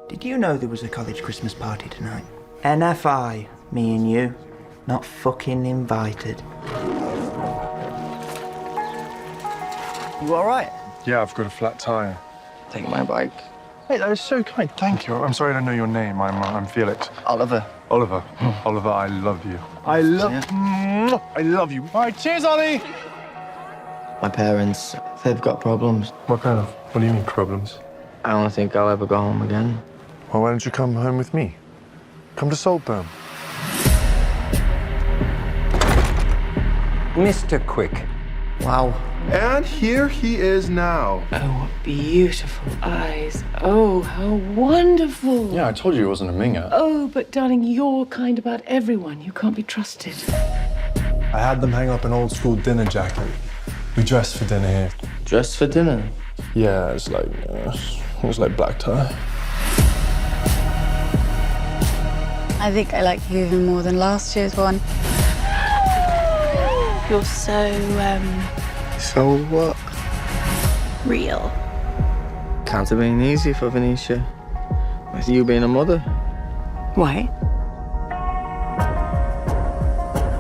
Did you know there was a college Christmas party tonight? NFI, me and you. Not fucking invited. You alright? Yeah, I've got a flat tire. Take my bike. Hey, that is so kind. Thank you. I'm sorry I don't know your name. I'm Felix. Oliver. Oliver. Oliver, I love you. I love you. All right, cheers, Ollie. My parents, they've got problems. What kind of? What do you mean problems? I don't think I'll ever go home again. Well, why don't you come home with me? Come to Saltburn. Mr. Quick. Wow. And here he is now. Oh, what beautiful eyes. Oh, how wonderful. Yeah, I told you it wasn't a minger. Oh, but darling, you're kind about everyone. You can't be trusted. I had them hang up an old school dinner jacket. We dressed for dinner here. Dressed for dinner? Yeah, it was like black tie. I think I like you even more than last year's one. You're so, So what? real. Can't have been easy for Venetia. With you being a mother. Why?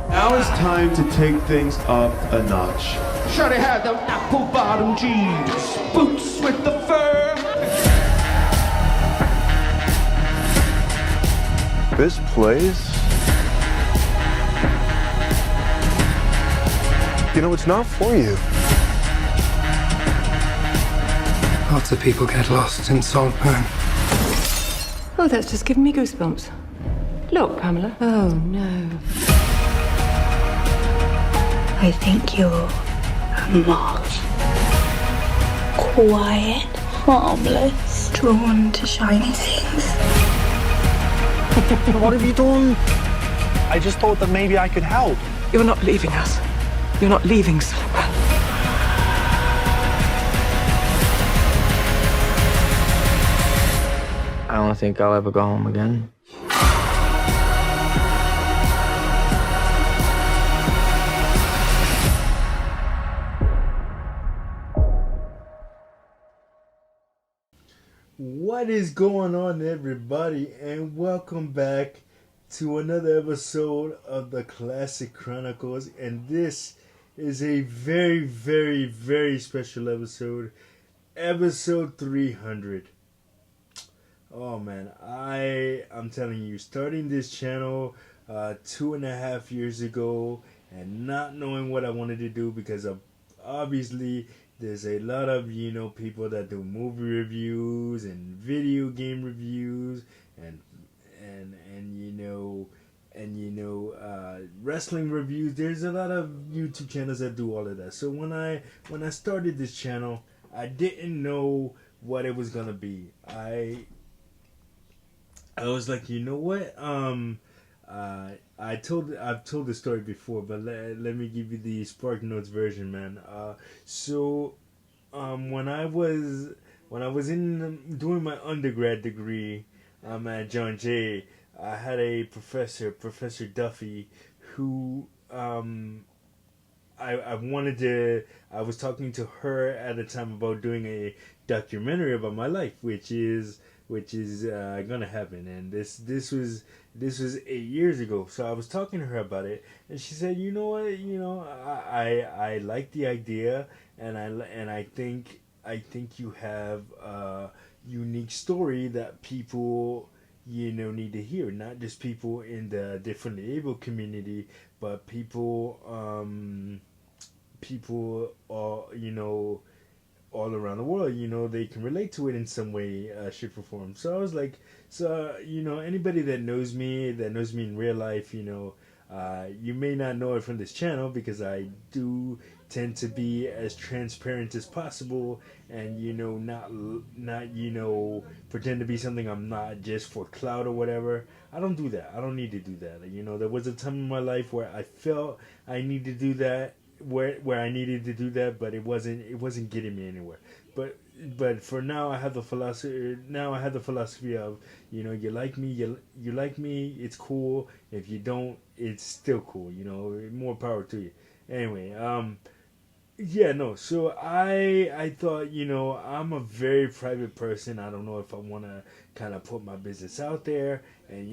Now it's time to take things up a notch. Shawty had them apple bottom jeans, boots with the fur. This place, it's not for you. Lots of people get lost in Saltburn. Oh, that's just giving me goosebumps. Look, Pamela. Oh, no. I think you're a moth. Quiet, harmless, drawn to shiny things. What have you done? I just thought that maybe I could help. You're not leaving us. You're not leaving Saltburn. I don't think I'll ever go home again. What is going on, everybody, and welcome back to another episode of the Classic Chronicles. And this is a very, very, very special episode, episode 300. Oh man, I'm telling you, starting this channel 2.5 years ago and not knowing what I wanted to do, because obviously there's a lot of people that do movie reviews and video game reviews and wrestling reviews. There's a lot of YouTube channels that do all of that. So when I started this channel, I didn't know what it was gonna be. I was like, you know what? I've told the story before, but let me give you the Spark Notes version, man. When I was doing my undergrad degree at John Jay, I had a Professor Duffy, who I was talking to her at the time about doing a documentary about my life, which is gonna happen. And this was 8 years ago. So I was talking to her about it, and she said, you know what, I like the idea, and I think you have a unique story that people need to hear, not just people in the differently able community, but people all around the world. They can relate to it in some way, shape, or form. So I was like, anybody that knows me in real life, you may not know it from this channel, because I do tend to be as transparent as possible, and not pretend to be something I'm not, just for clout or whatever. I don't do that. I don't need to do that. There was a time in my life where I felt I needed to do that, where I needed to do that, but it wasn't getting me anywhere. But for now, I have the philosophy of, you like me, you like me, it's cool. If you don't, it's still cool. More power to you. Anyway, Yeah, no. So I thought, I'm a very private person. I don't know if I want to kind of put my business out there. And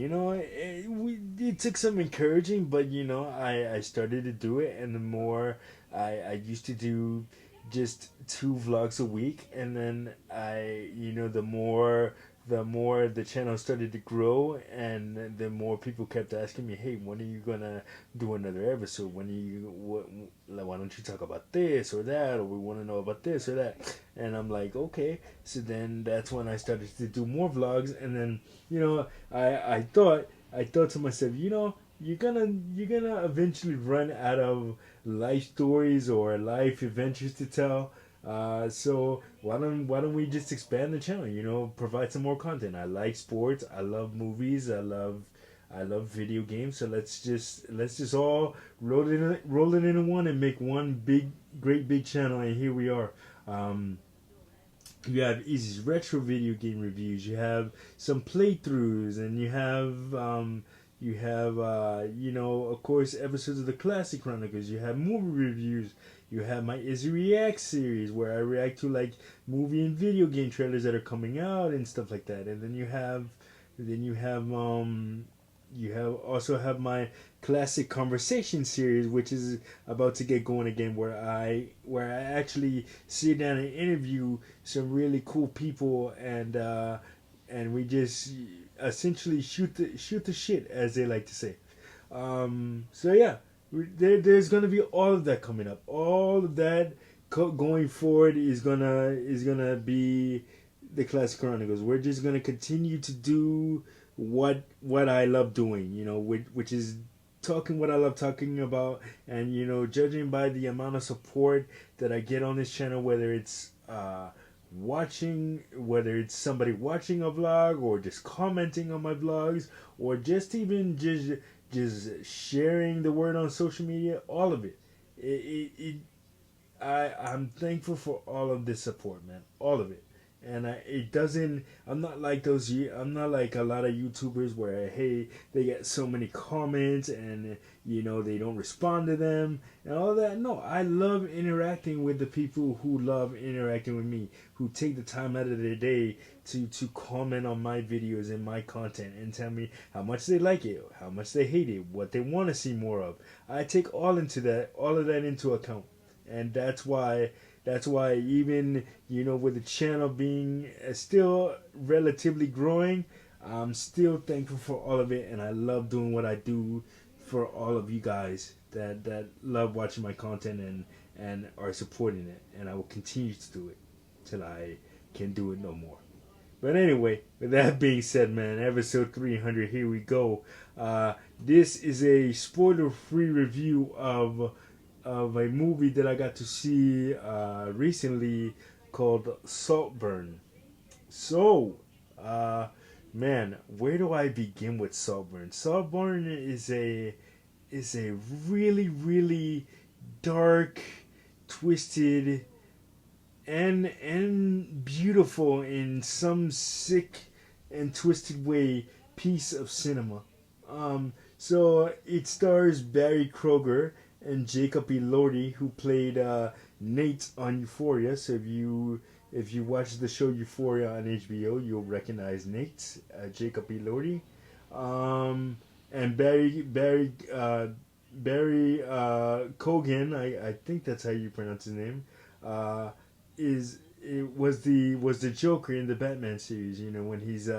it took some encouraging, but I started to do it, and the more I used to do just 2 vlogs a week, and then the more the channel started to grow, and the more people kept asking me, hey, when are you gonna do another episode? Why don't you talk about this or that, or we want to know about this or that? And I'm like, okay. So then that's when I started to do more vlogs, and then I thought to myself, you're gonna eventually run out of life stories or life adventures to tell. So why don't we just expand the channel? Provide some more content. I like sports. I love movies. I love video games. So let's just all roll it into one and make one great big channel. And here we are. You have Easy's retro video game reviews. You have some playthroughs, and you have of course, episodes of the Classic Chronicles. You have movie reviews. You have my Izzy React series, where I react to like movie and video game trailers that are coming out and stuff like that. And then you also have my Classic Conversation series, which is about to get going again, where I actually sit down and interview some really cool people, and we just essentially shoot the shit, as they like to say. So yeah, there's gonna be all of that coming up. All of that going forward is gonna be the Classic Chronicles. We're just gonna continue to do what I love doing, which is talking what I love talking about, and judging by the amount of support that I get on this channel, whether it's somebody watching a vlog, or just commenting on my vlogs, or just even just sharing the word on social media, all of it. I'm thankful for all of this support, man, all of it. And I'm not like a lot of YouTubers where, hey, they get so many comments and they don't respond to them and all that. No, I love interacting with the people who love interacting with me, who take the time out of their day to comment on my videos and my content and tell me how much they like it, how much they hate it, what they want to see more of. I take all of that into account, and that's why even with the channel being still relatively growing, I'm still thankful for all of it, and I love doing what I do for all of you guys that love watching my content and are supporting it, and I will continue to do it till I can do it no more. But anyway, with that being said, man, episode 300, here we go. This is a spoiler-free review of a movie that I got to see recently called Saltburn. So, man, where do I begin with Saltburn? Saltburn is a really, really dark, twisted, and beautiful in some sick and twisted way piece of cinema. So it stars Barry Kroger and Jacob Elordi, who played Nate on Euphoria. So if you watch the show Euphoria on HBO, you'll recognize Nate, Jacob Elordi, and Barry Kogan. I think that's how you pronounce his name. Was the Joker in the Batman series, when he's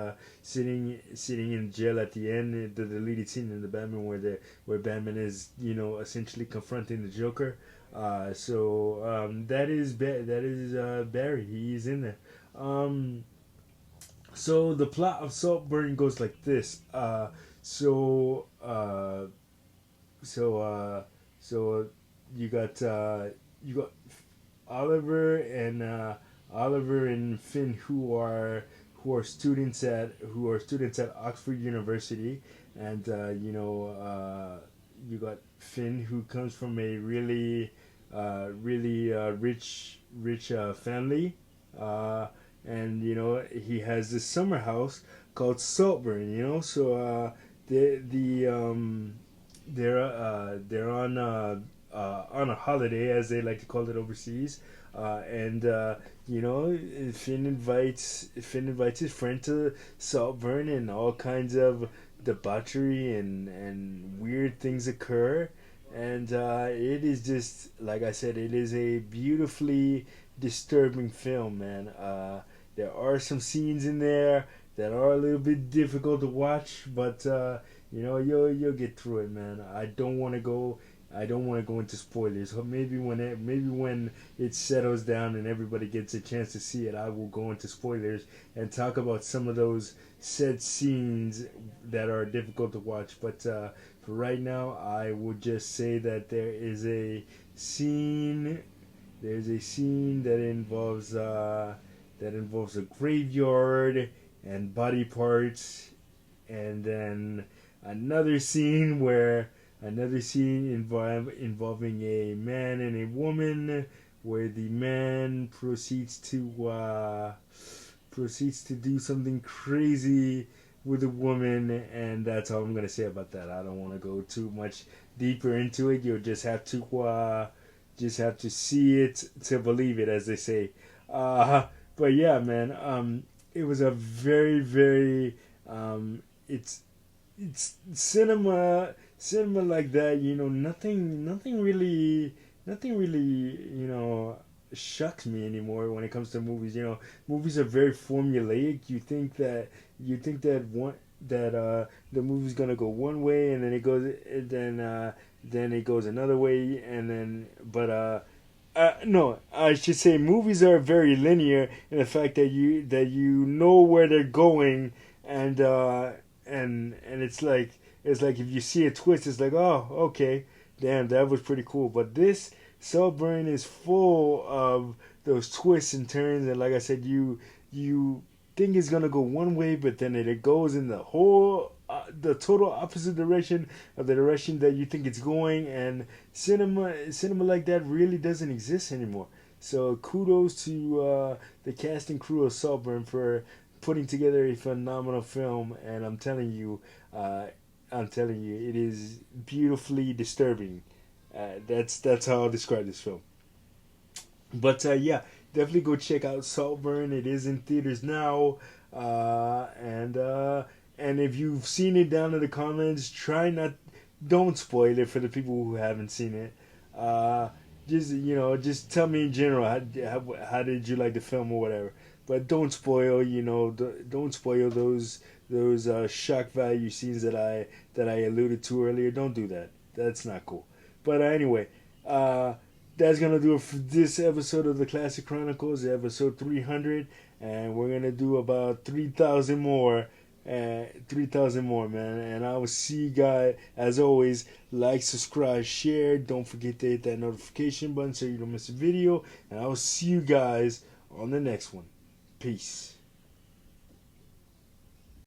sitting in jail at the end, the deleted scene in the Batman where Batman is essentially confronting the Joker. That is Barry. He's in there. So the plot of Saltburn goes like this. So you got Oliver and Finn, who are students at Oxford University, and you got Finn, who comes from a really rich family, and he has this summer house called Saltburn. So they're on on a holiday, as they like to call it overseas. And you know, Finn invites his friend to Saltburn, and all kinds of debauchery and weird things occur. And it is just, like I said, it is a beautifully disturbing film, man. There are some scenes in there that are a little bit difficult to watch, but you know, you'll get through it, man. I don't want to go into spoilers. Maybe when it settles down and everybody gets a chance to see it, I will go into spoilers and talk about some of those said scenes that are difficult to watch. But for right now, I would just say that there's a scene that involves a graveyard and body parts, and then another scene involving a man and a woman, where the man proceeds to do something crazy with a woman, and that's all I'm gonna say about that. I don't want to go too much deeper into it. You'll just have to see it to believe it, as they say. But yeah, man, it was a very, very it's cinema like that, you know. Nothing really, you know, shocks me anymore when it comes to movies. You know, movies are very formulaic. You think that the movie's gonna go one way, and then it goes another way, and then no, I should say movies are very linear in the fact that you know where they're going, and it's like if you see a twist, it's like, oh, okay, damn, that was pretty cool. But this Saltburn is full of those twists and turns, and like I said, you think it's gonna go one way, but then it goes in the total opposite direction of the direction that you think it's going. And cinema like that really doesn't exist anymore. So kudos to the cast and crew of Saltburn for putting together a phenomenal film, and I'm telling you, it is beautifully disturbing. That's how I'll describe this film. But yeah, definitely go check out Saltburn. It is in theaters now, and if you've seen it, down in the comments, don't spoil it for the people who haven't seen it. Just tell me in general how did you like the film or whatever. But don't spoil, don't spoil those shock value scenes that I alluded to earlier. Don't do that. That's not cool. But anyway, that's gonna do it for this episode of the Classic Chronicles, episode 300, and we're gonna do about 3,000 more. 3,000 more, man. And I will see you guys, as always. Like, subscribe, share. Don't forget to hit that notification button so you don't miss a video. And I will see you guys on the next one. Peace.